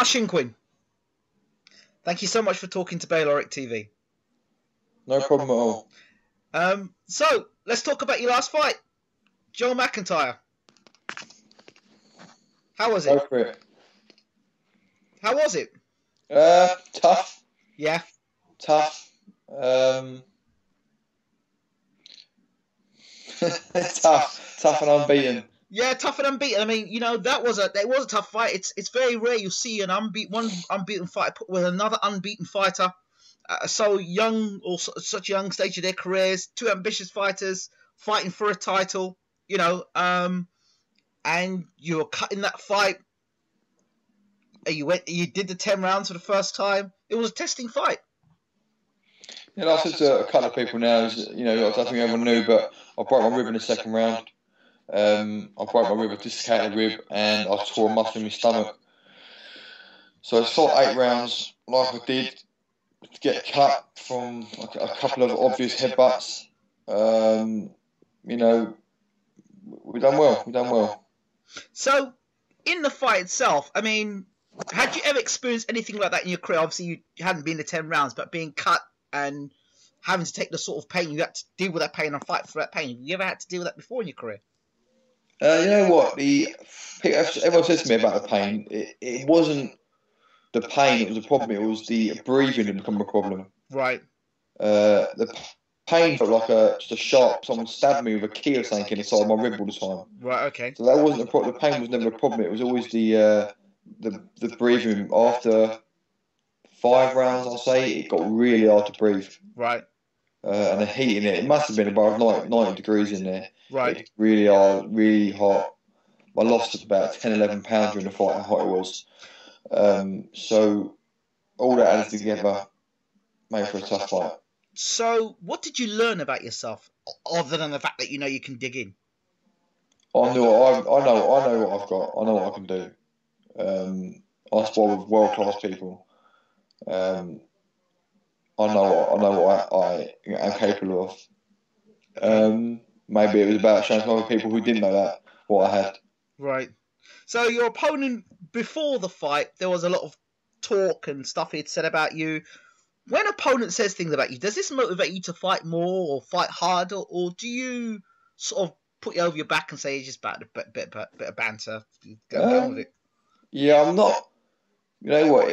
Shinkwin, thank you so much for talking to BaylorIC TV. No problem at all. So, let's talk about your last fight. Joe McIntyre. How was it? Go for it. How was it? Tough. Yeah. Tough. Tough and unbeaten. Yeah, tough and unbeaten. I mean, you know, that was a tough fight. It's very rare you see one unbeaten fighter put with another unbeaten fighter. So young or such a young stage of their careers, two ambitious fighters fighting for a title. You know, and you were cut in that fight. You did the 10 rounds for the first time. It was a testing fight. Yeah, I said to a couple of people now, you know, I don't think everyone knew, but I broke my rib in the second round. I broke my rib, I dislocated rib, and I tore a muscle in my stomach. So I fought 8 rounds, like I did, to get cut from a couple of obvious headbutts. You know, we done well. So, in the fight itself, I mean, had you ever experienced anything like that in your career? Obviously, you hadn't been to 10 rounds, but being cut and having to take the sort of pain, you had to deal with that pain and fight for that pain. Have you ever had to deal with that before in your career? You know what? Everyone says to me about the pain. It wasn't the pain that was a problem. It was the breathing that became a problem. Right. The pain felt like just a sharp. Someone stabbed me with a key or something inside my rib all the time. Right. Okay. So that wasn't a problem. The pain was never a problem. It was always the breathing. After 5 rounds, I'll say, it got really hard to breathe. Right. And the heat in it. It must have been above 90 degrees in there. Right. It really hot. I lost about 10, 11 pounds during the fight, how hot it was. So all that added together made for a tough fight. So what did you learn about yourself, other than the fact that you know you can dig in? I know what I've got. I know what I can do. I spar with world-class people. I know what I am capable of. Maybe it was about showing some other people who didn't know that what I had. Right. So your opponent, before the fight, there was a lot of talk and stuff he'd said about you. When an opponent says things about you, does this motivate you to fight more or fight harder, or do you sort of put you over your back and say it's just about a bit of banter? Go on with it. Yeah, I'm not. You know what?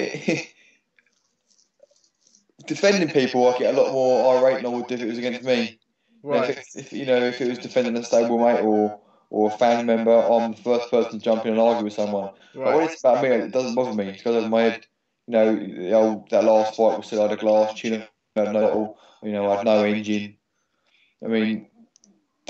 Defending people, I get a lot more irate than I would if it was against me. Right. If it was defending a stablemate or a family member, I'm the first person to jump in and argue with someone. Right. But when it's about me, it doesn't bother me. It goes over my head. You know, that last fight was still I had a glass chin, I had no engine. I mean,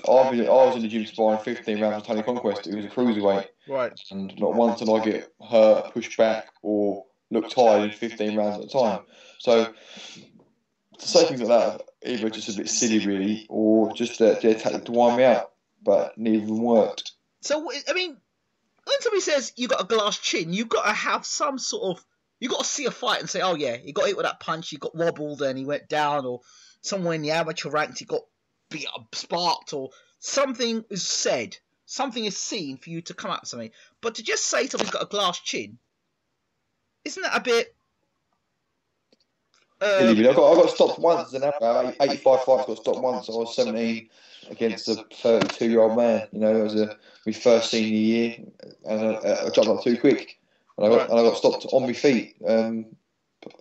I was in the gym sparring 15 rounds with Tony Conquest, who was a cruiserweight. Right. And not once did I get hurt, pushed back, or look tired in 15 rounds at a time. So to say things like that, either just a bit silly, really, or just their tactic to wind me out. But neither of them worked. So, I mean, when somebody says you got a glass chin, you've got to have some sort of... You've got to see a fight and say, oh, yeah, he got hit with that punch, he got wobbled and he went down, or somewhere in the amateur ranks he got beat up, sparked, or something is said, something is seen for you to come up with something. But to just say somebody's got a glass chin, isn't that a bit... I got stopped once, and 85 fights got stopped once. I was 17 against a 32-year-old man. You know, it was my first senior year, and I jumped up too quick, and I got stopped on my feet.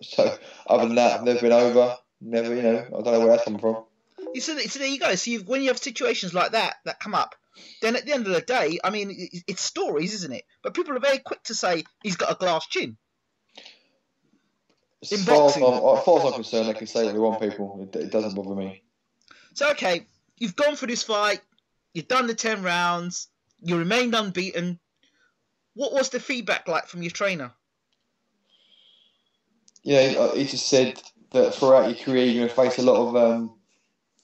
So other than that, I've never been over. Never, you know, I don't know where that's coming from. So there you go. So when you have situations like that come up, then at the end of the day, I mean, it's stories, isn't it? But people are very quick to say he's got a glass chin. As far as I'm concerned, they can say what they want, people. It doesn't bother me. So, okay, you've gone for this fight. You've done the 10 rounds. You remained unbeaten. What was the feedback like from your trainer? Yeah, he just said that throughout your career, you're going to face a lot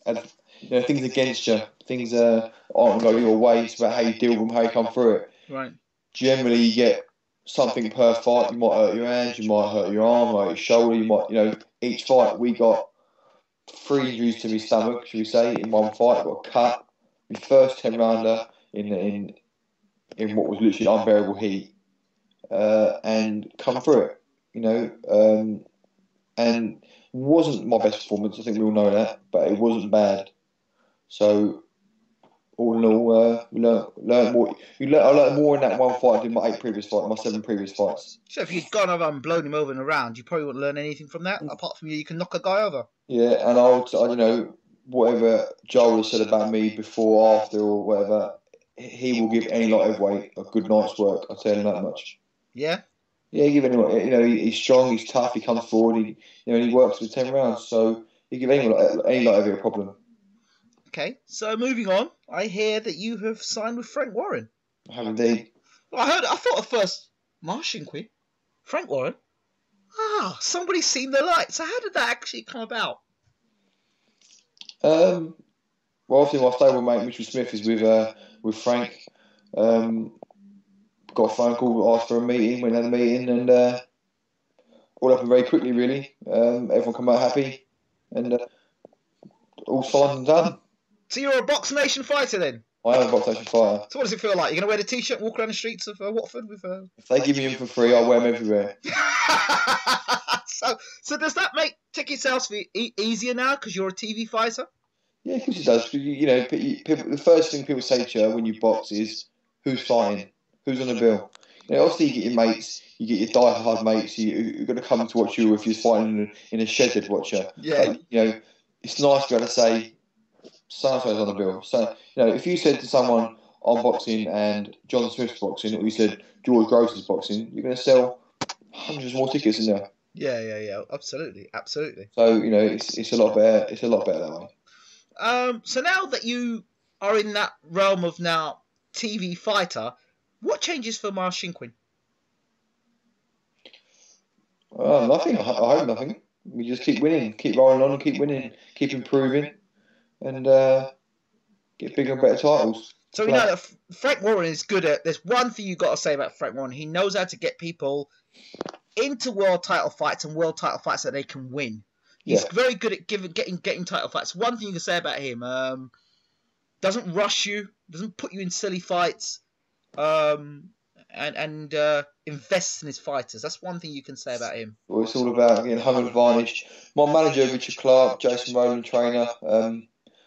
of things against you. Things aren't going to go your way. It's about how you deal with them, how you come through it. Right. Generally, you get something per fight. You might hurt your hand, you might hurt your arm, or your shoulder. You might, each fight we got 3 injuries to my stomach, should we say, in one fight. I got a cut. My first 10 rounder in what was literally unbearable heat. and come through it. You know, and wasn't my best performance. I think we all know that, but it wasn't bad. So all in all, we learned more. I learned more in that one fight than my 7 previous fights. So if you'd gone over and blown him over in a round, you probably wouldn't learn anything from that, apart from you can knock a guy over. Yeah, and I don't know, whatever Joel has said about me before, after, or whatever, he will give any light heavyweight a good night's work. I'll tell him that much. Yeah. Yeah, give anyone. You know, he's strong, he's tough, he comes forward. He works with 10 rounds, so he give any light heavyweight a problem. Okay, so moving on, I hear that you have signed with Frank Warren. I have indeed. Well, I thought at first, Shinkwin, Frank Warren. Somebody's seen the light. So how did that actually come about? Well, obviously my stablemate Mitchell Smith is with Frank. Got a phone call, asked for a meeting, went and had a meeting, and all happened very quickly, really. Everyone came out happy, and all signed and done. So you're a Boxnation fighter then? I am a Boxnation fighter. So what does it feel like? You're going to wear the t-shirt and walk around the streets of Watford with a... If they give me them for free, I'll wear them everywhere. So does that make ticket sales for you easier now because you're a TV fighter? Yeah, of course it does. You know, people, the first thing people say to you when you box is, who's fighting? Who's on the bill? You know, obviously you get your mates, you get your die-hard mates, you're going to come to watch you if you're fighting in a shed to watch you. Yeah. But, you know, it's nice to be able to say, so-and-so's on the bill. So, you know, if you said to someone, I'm boxing and John Smith's boxing, or you said George Gross is boxing, you're going to sell hundreds more tickets in there. Yeah. Absolutely. So, you know, it's a lot better. It's a lot better that way. So now that you are in that realm of now TV fighter, what changes for Shinkwin? Nothing. I hope nothing. We just keep winning, keep rolling on, and keep winning, keep improving, and get bigger and better titles. So we know that Frank Warren is good at. There's one thing you got to say about Frank Warren. He knows how to get people into world title fights and world title fights that they can win. He's very good at getting title fights. One thing you can say about him: doesn't rush you, doesn't put you in silly fights, and invests in his fighters. That's one thing you can say about him. Well, it's all about getting home advantage. My manager, Richard Clark, Jason Rowland, trainer.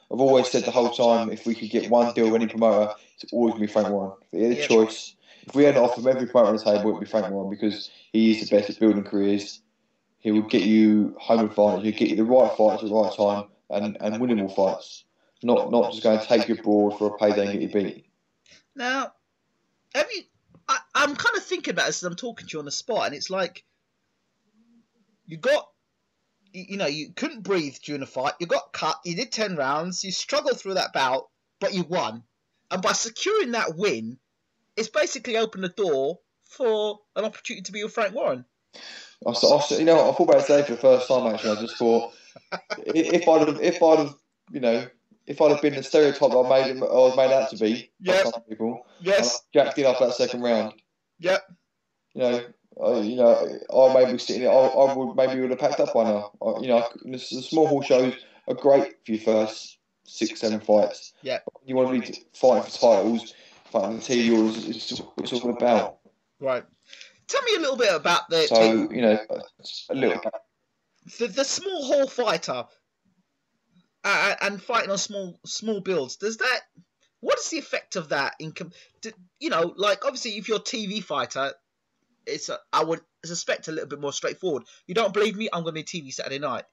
I've always said the whole time, if we could get one deal with any promoter, it's always going to be Frank Warren. If he had a choice, if we had to offer him every promoter on the table, it would be Frank Warren, because he is the best at building careers. He will get you home advantage. He'll get you the right fights at the right time and winnable fights. Not just going to take you abroad for a payday and get you beat. Now, I'm kind of thinking about this as I'm talking to you on the spot, and it's like you couldn't breathe during the fight. You got cut. You did 10 rounds. You struggled through that bout, but you won. And by securing that win, it's basically opened the door for an opportunity to be with Frank Warren. I thought about it today for the first time. Actually, I just thought if I'd have been the stereotype that I was made out to be by some people, jacked it up that second round. Yep. I may be sitting there. I would have packed up by now. The small hall shows are great for your first 6-7 fights. Yeah. You want to be fighting for titles, fighting the TV. It's all about. Right. Tell me a little bit about the small hall fighter and fighting on small builds. What is the effect of that? Obviously, if you're a TV fighter, I would suspect a little bit more straightforward. You don't believe me? I'm going to be TV Saturday night.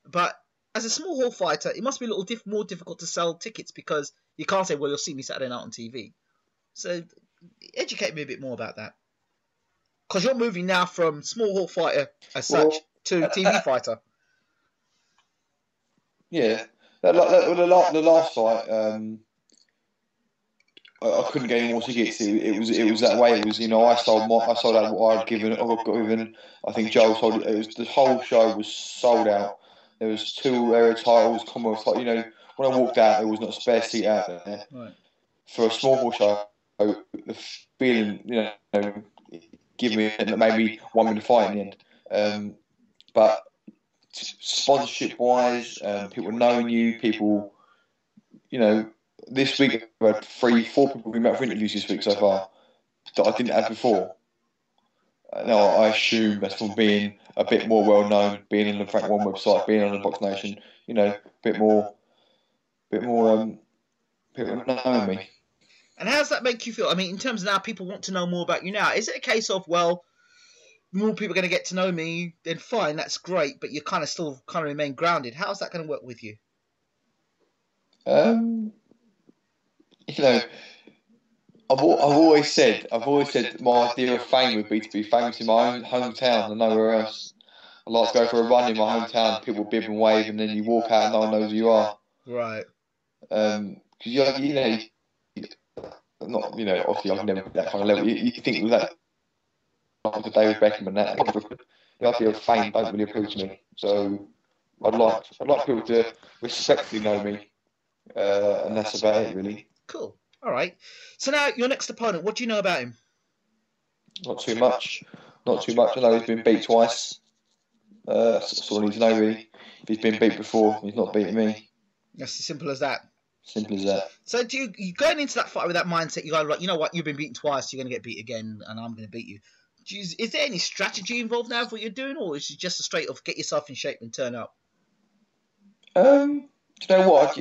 But as a small hall fighter, it must be a little more difficult to sell tickets because you can't say, well, you'll see me Saturday night on TV. So educate me a bit more about that. Because you're moving now from small hall fighter as such to TV fighter. Yeah. The last fight, I couldn't get any more tickets. It was that way. It was, I sold out what I'd given. I think Joel sold it. The whole show was sold out. There was 2 area titles, Commonwealth title. When I walked out, there was not a spare seat out there. Right. For a small hall show, the feeling, give me maybe 1 minute fight in the end. But sponsorship wise, people knowing you, people, this week I've had 3-4 people been out for interviews this week so far that I didn't have before. No, I assume that's from being a bit more well known, being on the Frank Warren website, being on the Boxnation. You know, a bit more, people knowing me. And how does that make you feel? I mean, in terms of now, people want to know more about you now. Is it a case of, well, more people are going to get to know me, then fine, that's great, but you kind of still kind of remain grounded. How's that going to work with you? You know, I've always said my idea of fame would be to be famous in my own hometown and nowhere else. I'd like to go for a run in my hometown, people bib and wave, and then you walk out and no one knows who you are. Right. Because you know, not, you know, obviously I've never been that kind of level. You think with that, like the David Beckham and that, the idea of fame don't really appeal to me. So I'd like people to respectfully know me, and that's about it, really. Cool. All right. So now your next opponent, what do you know about him? Not too much. Not too much. I know he's been beat twice. That's all I need to know, really. If he's been beat before, he's not beating me. That's as simple as that. Simple as that. So do you going into that fight with that mindset? You go like, you know what? You've been beaten twice. You're going to get beat again, and I'm going to beat you. Is there any strategy involved now of what you're doing, or is it just a straight off get yourself in shape and turn up? Do you know what?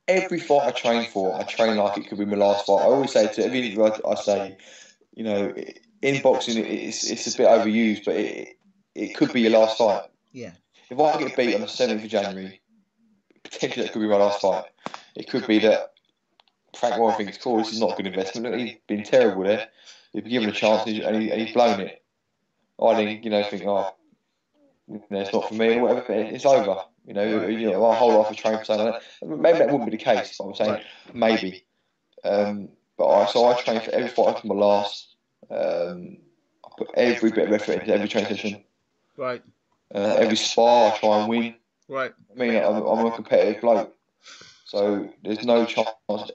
Every fight I train for, I train like it could be my last fight. I always say to every interview, I say, you know, in boxing, it's a bit overused, but it could be your last fight. Yeah. If I get beat on the 7th of January, potentially that could be my last fight. It could be that Frank Warren thinks, cool, this is not a good investment. Look, he's been terrible there. He's been given a chance and he's blown it. I think, you know, oh, you know, it's not for me or whatever. It's over. You know, my whole life is trained for something like that. Maybe that wouldn't be the case, but I'm saying maybe. So I train for every fight until my last. I put every bit of effort into every training session. Right. Every spar I try and win. Right. I mean, I'm a competitive bloke, so there's no chance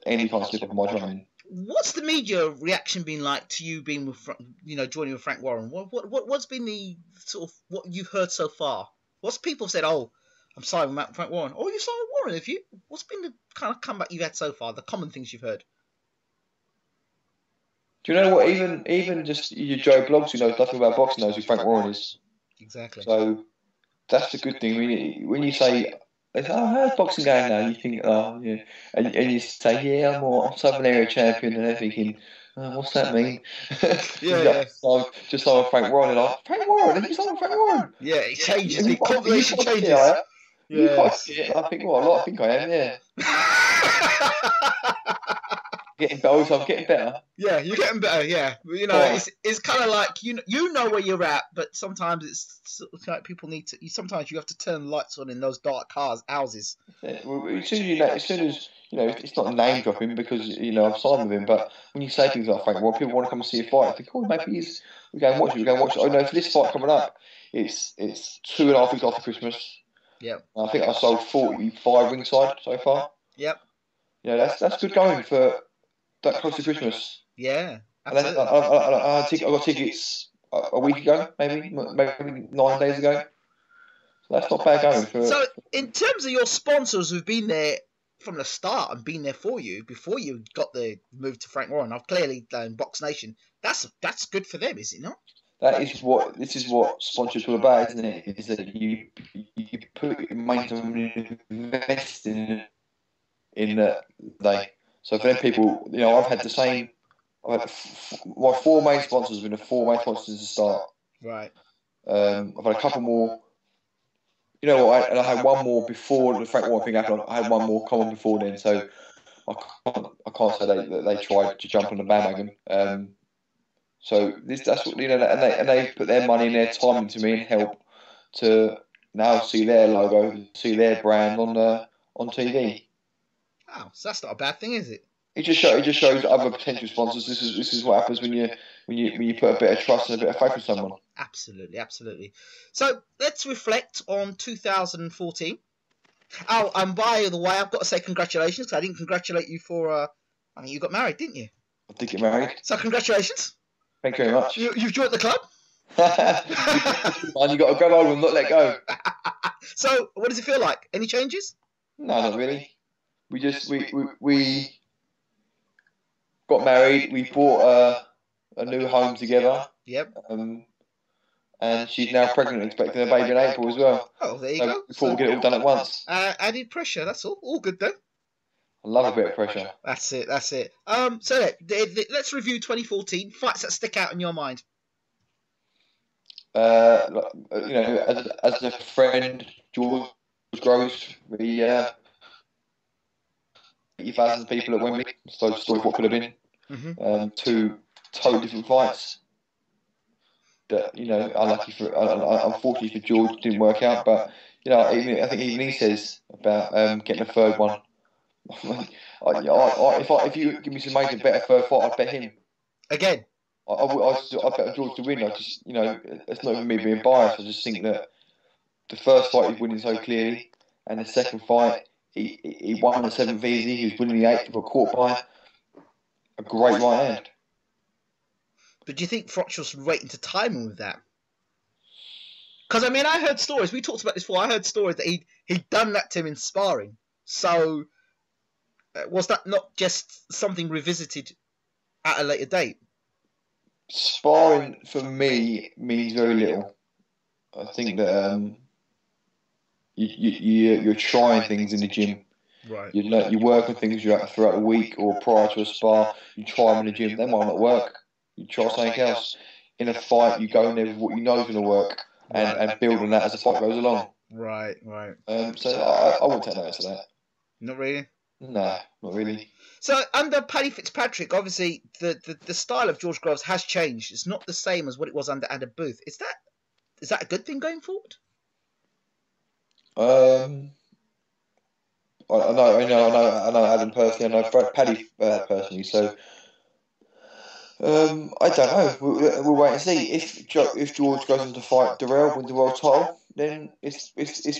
any kind of slip up in my training. What's the media reaction been like to you being with, joining with Frank Warren? What's been the sort of what you've heard so far? What's people said? Oh, I'm signing with Frank Warren. Oh, you signed with Warren, have you? What's been the kind of comeback you've had so far? The common things you've heard. Do you know what? Even just your Joe Blogs who knows nothing about boxing knows who Frank Warren is. Exactly. So that's the good thing. When you say, "Oh, how's boxing going now?" You think, "Oh, yeah," and you say, "Yeah, I'm Southern Area champion," and they're thinking, "Oh, what's that mean?" Yeah. So just like Frank Warren, and like, Frank Warren, he's like Frank Warren. Yeah, it changes. The population changes. Yeah. I think, well, I think I am. Yeah. Getting better. I'm getting better. Yeah, you're getting better. Yeah, you know, it's kind of like you know where you're at, but sometimes it's sort of like people need to. Sometimes you have to turn the lights on in those dark houses. Yeah, well, as soon as you know, it's not name dropping because you know I'm signed with him. But when you say things like Frank, well, people want to come and see a fight. I think, oh, maybe we go and watch it. We go and watch it. Oh no, for this fight coming up, it's 2.5 weeks after Christmas. Yep. I think I sold 45 ringside so far. Yep. Yeah, that's good going for that close to Christmas. Yeah, absolutely. I got tickets a week ago, maybe 9 days ago. So that's not bad going. So, in terms of your sponsors who've been there from the start and been there for you before you got the move to Frank Warren, I've clearly done Boxnation. That's good for them, is it not? This is what sponsorship's all about, isn't it? Is that you put your money to invest in the. So for them people, you know, I've had my 4 main sponsors have been the 4 main sponsors to start. Right. I've had a couple more. You know what? I had one more before the Frank Warren thing happened. I had one more come on before then, so I can't say they tried to jump on the bandwagon. So that's what, you know, and they put their money and their time into me and help to now see their logo, see their brand on TV. Wow, so that's not a bad thing, is it? It just shows other potential sponsors. This is what happens when you put a bit of trust and a bit of faith in someone. Absolutely, absolutely. So let's reflect on 2014. Oh, and by the way, I've got to say congratulations, because I didn't congratulate you for. I mean, you got married, didn't you? I did get married. So congratulations. Thank you very much. You've joined the club. And you got to grab hold and not let go. So, what does it feel like? Any changes? No, not really. We got married. We bought a new home together. Yep. And she's now pregnant, expecting a baby in April as well. Oh, there you go. Before we get it all done at once. Added pressure. That's all. All good then. I love a bit of pressure. That's it. So let's review 2014 fights that stick out in your mind. As a friend, George Groves, we 80,000 people at Wembley. So story of what could have been. Two totally different fights. That unfortunately for George, didn't work out. But I think even he says about getting a third one. If you give me some make a better third fight, I'd bet him. Again? I'd bet George to win. It's not even me being biased. I just think that the first fight he's winning so clearly, and the second fight he won the 7th easy. He was winning the 8th for caught by a great right hand. But do you think Froch was waiting to time him with that? Because I heard stories. We talked about this before. I heard stories that he'd done that to him in sparring. So was that not just something revisited at a later date? Sparring for me means very little. I think that you're trying things in the gym. Right. You work on things throughout the week or prior to a spar. You try them in the gym. They might not work. You try something else. In a fight, you go in there with what you know is going to work and build on that as the fight goes along. Right. So I wouldn't take notice of that. Not really? No, not really. So under Paddy Fitzpatrick, obviously the style of George Groves has changed. It's not the same as what it was under Adam Booth. Is that a good thing going forward? I know Adam personally. I know Paddy personally. So I don't know. We'll wait and see. If George goes on to fight Darrell, wins the world title, then it's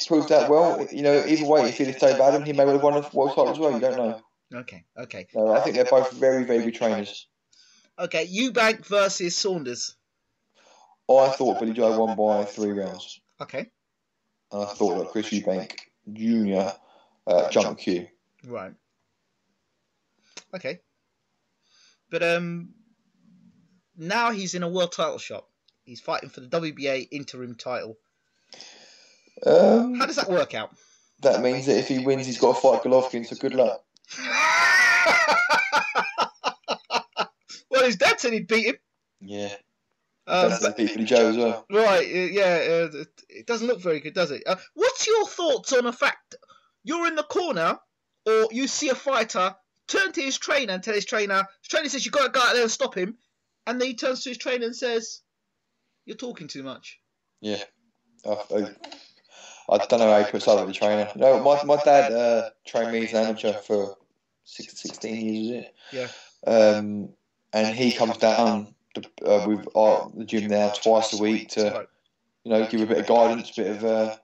proved that well. Either way, if he'd stayed Adam, he may well have won the world title as well. You don't know. Okay. No, I think they're both very, very good trainers. Okay, Eubank versus Saunders. I thought Billy Joe won by 3 rounds. Okay. And I thought that Chris Eubank Jr. jumped the queue. Right. Okay. But now he's in a world title shot. He's fighting for the WBA interim title. How does that work out? That means that if he wins, he's got to fight Golovkin, so good luck. Well, his dad said he'd beat him. Yeah. Dad said he'd beat Billy Joe as well. Right, yeah. It doesn't look very good, does it? What's your thoughts on the fact you're in the corner or you see a fighter, turn to his trainer and tell his trainer says, you've got to go out there and stop him, and then he turns to his trainer and says, you're talking too much. Yeah. I don't know how he puts up with the trainer. No, my dad trained me as an amateur for 16 years, is it? Yeah. And he comes down with the gym now twice a week to, give a bit of guidance, bit of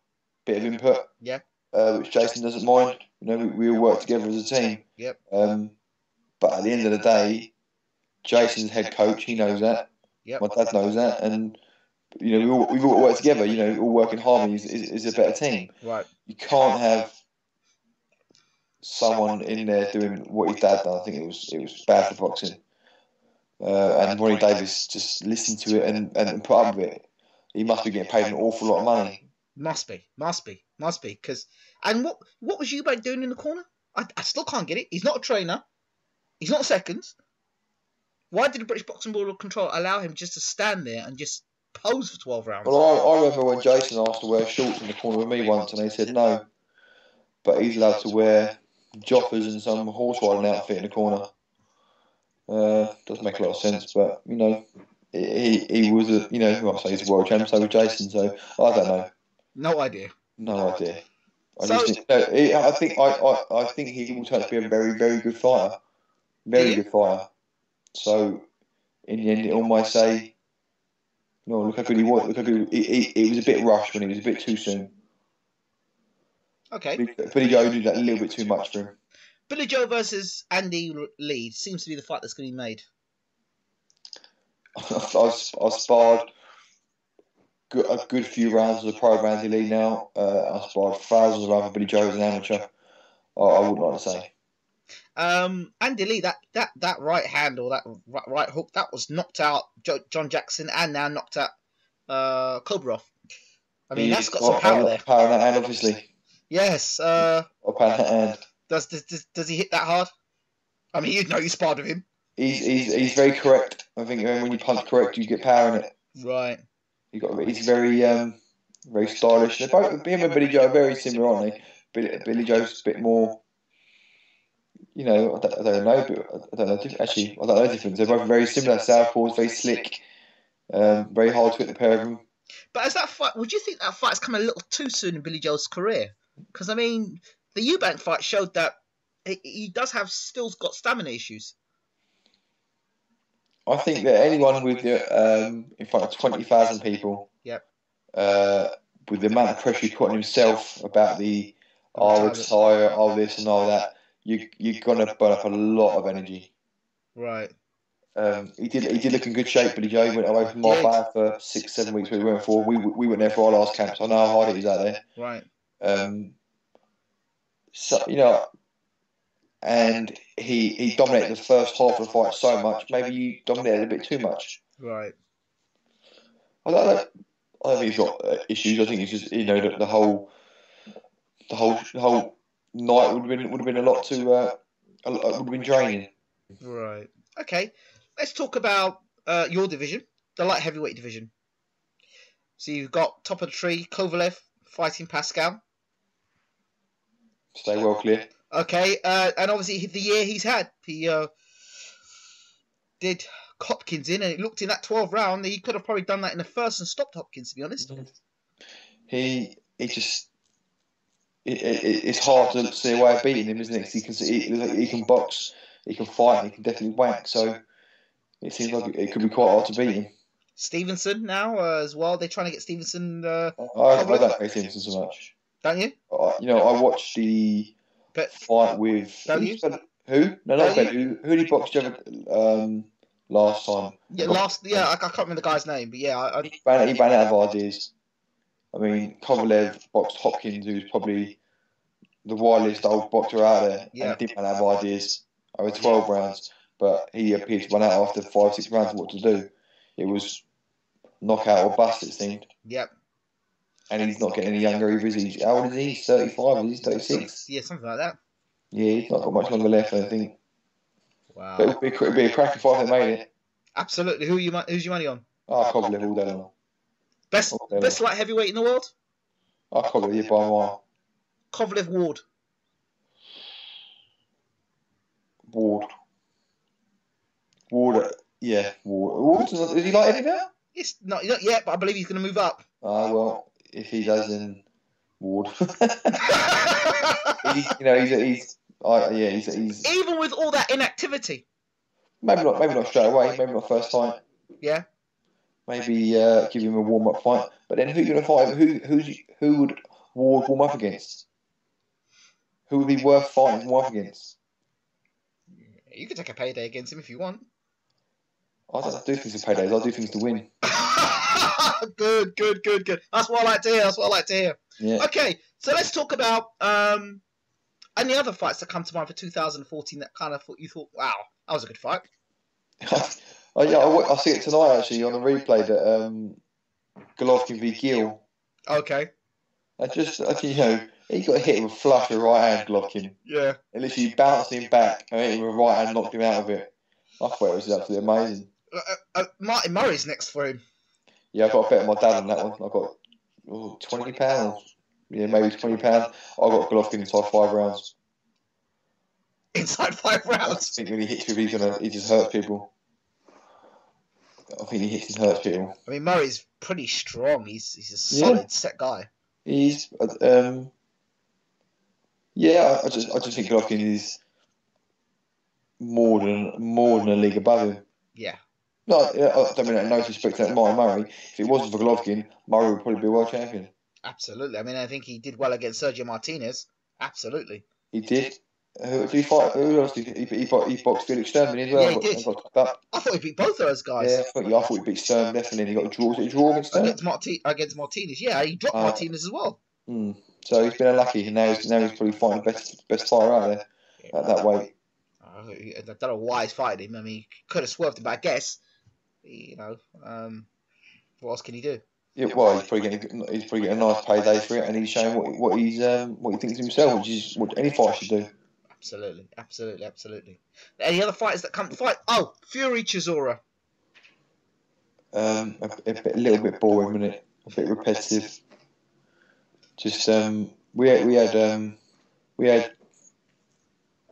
input. Yeah. Which Jason doesn't mind. We all work together as a team. Yep. But at the end of the day, Jason's head coach. He knows that. Yep. My dad knows that, and we've all worked together. All work in harmony is a better team. Right. You can't have someone in there doing what his dad done. I think it was bad for boxing. And Ronnie Davis just listened to it and put up with it. He must be getting paid an awful lot of money. Must be. And what was Eubank doing in the corner? I still can't get it. He's not a trainer. He's not seconds. Why did the British Boxing Board of Control allow him just to stand there and just pose for 12 rounds? Well, I remember when Jason asked to wear shorts in the corner with me once, and they said no. But he's allowed to wear joppers and some horse riding outfit in the corner. Doesn't make a lot of sense, but he was he's a world champion, so was Jason. So I don't know. No idea. I think he will turn out to be a very, very good fighter. Very good fighter. So in the end, it all might say, no, look how good he was. Look how good he was a bit rushed when he was a bit too soon. Okay. Billy Joe did that a little bit too much for him. Billy Joe versus Andy Lee seems to be the fight that's going to be made. I sparred a good few rounds as a pro of Andy Lee now. I sparred thousands of rounds with Billy Joe as an amateur. I wouldn't like to say. Andy Lee, that right hand or that right hook, that was knocked out John Jackson and now knocked out Kobrov. I mean, that's got some power there. Power in that hand, obviously. Yes. Or power in that hand. Does he hit that hard? I mean, you know you sparred with him. He's very correct. I think when you punch correct, you get power in it. Right. He's very very stylish. They're both, him and Billy Joe are very similar, aren't they? Billy Joe's a bit more, you know, I don't know, but I don't know. Actually, I don't know the difference. They're both very similar. Southpaws, very slick, very hard to hit the pair of them. But as that fight, would you think that fight's come a little too soon in Billy Joe's career? Because I mean, the Eubank fight showed that he does have still got stamina issues. I think that anyone with in front of 20,000 people, yep, with the amount of pressure he put on himself about the retire, all this and all that, you're gonna burn up a lot of energy. Right. He did look in good shape, Billy Joe. He went away from Marbella for 6-7 weeks. We went for. We went there for our last camp, so I know how hard it is out there. Right. So you know, and he dominated the first half of the fight so much. Maybe he dominated a bit too much. Right. I don't think he's got issues. I think it's just, you know, the whole night would have been a lot too would have been draining. Right. Okay. Let's talk about your division, the light heavyweight division. So you've got top of the tree, Kovalev fighting Pascal. Stay well clear. Okay, and obviously the year he's had, he did Hopkins in, and it looked in that 12th round he could have probably done that in the first and stopped Hopkins, to be honest. It's hard to see a way of beating him, isn't it? He can box, he can fight, and he can definitely whack. So it seems like it could be quite hard to beat him. Stevenson now as well. They're trying to get Stevenson. I don't rate Stevenson so much. Don't you? You know, I watched the fight with who? No, not Ben. Who did he box last time? Yeah, I can't remember the guy's name, but yeah, he ran out of ideas. I mean, Kovalev boxed Hopkins, who's probably the wildest old boxer out there, and he didn't have ideas over 12 rounds, but he appeared to run out after 5-6 rounds of what to do. It was knockout or bust, it seemed. Yep. And he's not getting any younger either, is he? How old is he? 35? Is he 36? Yeah, something like that. Yeah, he's not got much longer left, I think. Wow. But it'd be a cracking fight if they made it. Absolutely. Who's your money on? Kovalev all day long. Best light heavyweight in the world? Kovalev, yeah, by a mile. Kovalev Ward. Yeah, Ward. Is he light heavy now? It's not yet, but I believe he's going to move up. Well, if he does, then Ward. He's even with all that inactivity. Maybe not straight away. Maybe not first fight. Yeah. Maybe give him a warm up fight. But then who are you going to fight? Who would Ward warm up against? Who would be worth fighting warm up against? You could take a payday against him if you want. I don't do things to paydays. I do things to win. Good. That's what I like to hear. Yeah. Okay, so let's talk about any other fights that come to mind for 2014 that kind of you thought, wow, that was a good fight. I see it tonight actually on a replay that Golovkin v Gill. Okay. You know, he got hit with a flush with right hand, Golovkin. Yeah. And literally bounced him back and hit him with a right hand, knocked him out of it. I thought it was absolutely amazing. Martin Murray's next for him. Yeah, I got a bet on my dad on that one. I got £20. Yeah, maybe £20. I got Golovkin inside 5 rounds. Inside 5 rounds? I think when he hits people, he just hurts people. I think he hits and hurts people. I mean, Murray's pretty strong. He's a solid set guy. He's I just think Golovkin is more than a league above him. Yeah. No, I don't mean that no disrespect to Martin Murray. If it wasn't for Golovkin, Murray would probably be world champion. Absolutely. I mean, I think he did well against Sergio Martinez. Absolutely. He did. Who did he fight? Who else did he boxed Felix Sturm as well? Yeah, he did. I thought he beat both of those guys. Yeah, I thought he beat Sturm definitely. He got a draw. Was it a draw against Sturm? Against Martinez. Yeah, he dropped Martinez as well. So he's been unlucky, and now he's probably fighting the best fighter out there at that weight. I don't know why he's fighting him. I mean, he could have swerved him, but I guess, you know, what else can he do? Yeah, well, he's probably getting a nice payday for it, and he's showing what he thinks himself, which is what any fighter should do. Absolutely. Any other fighters that come to fight? Oh, Fury Chisora. A little bit boring, wasn't it? A bit repetitive. Just we had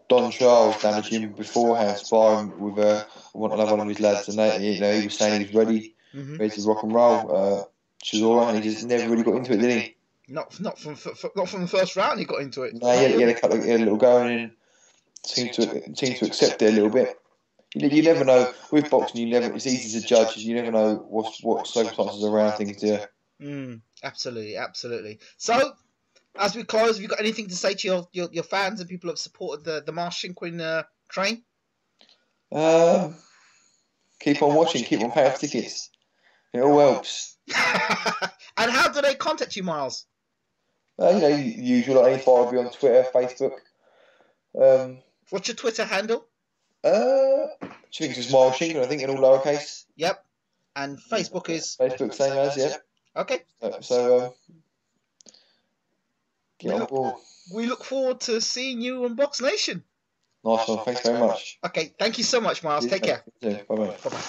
Don Charles down the gym beforehand sparring with another one of his lads, and he was saying he was ready to rock and roll. Chisora, and he just never really got into it, did he? Not from the first round. He got into it. No, he had a little go and seemed to accept it a little bit. You never know with boxing. It's easy to judge. You never know what circumstances around things there. Absolutely. So, as we close, have you got anything to say to your fans and people who have supported the Marsh Shinkwin train? Keep on watching. Keep on paying for tickets. It all helps. And how do they contact you, Miles? Usual. Any fighter will be on Twitter, Facebook. What's your Twitter handle? I think it's Miles Shinkwin, I think, in all lowercase. Yep. And Facebook is? Facebook, same as, yeah. Okay. So get on board. We look forward to seeing you on Boxnation. Nice one. Thanks very much. Okay. Thank you so much, Miles. Take care. Bye-bye. Bye-bye.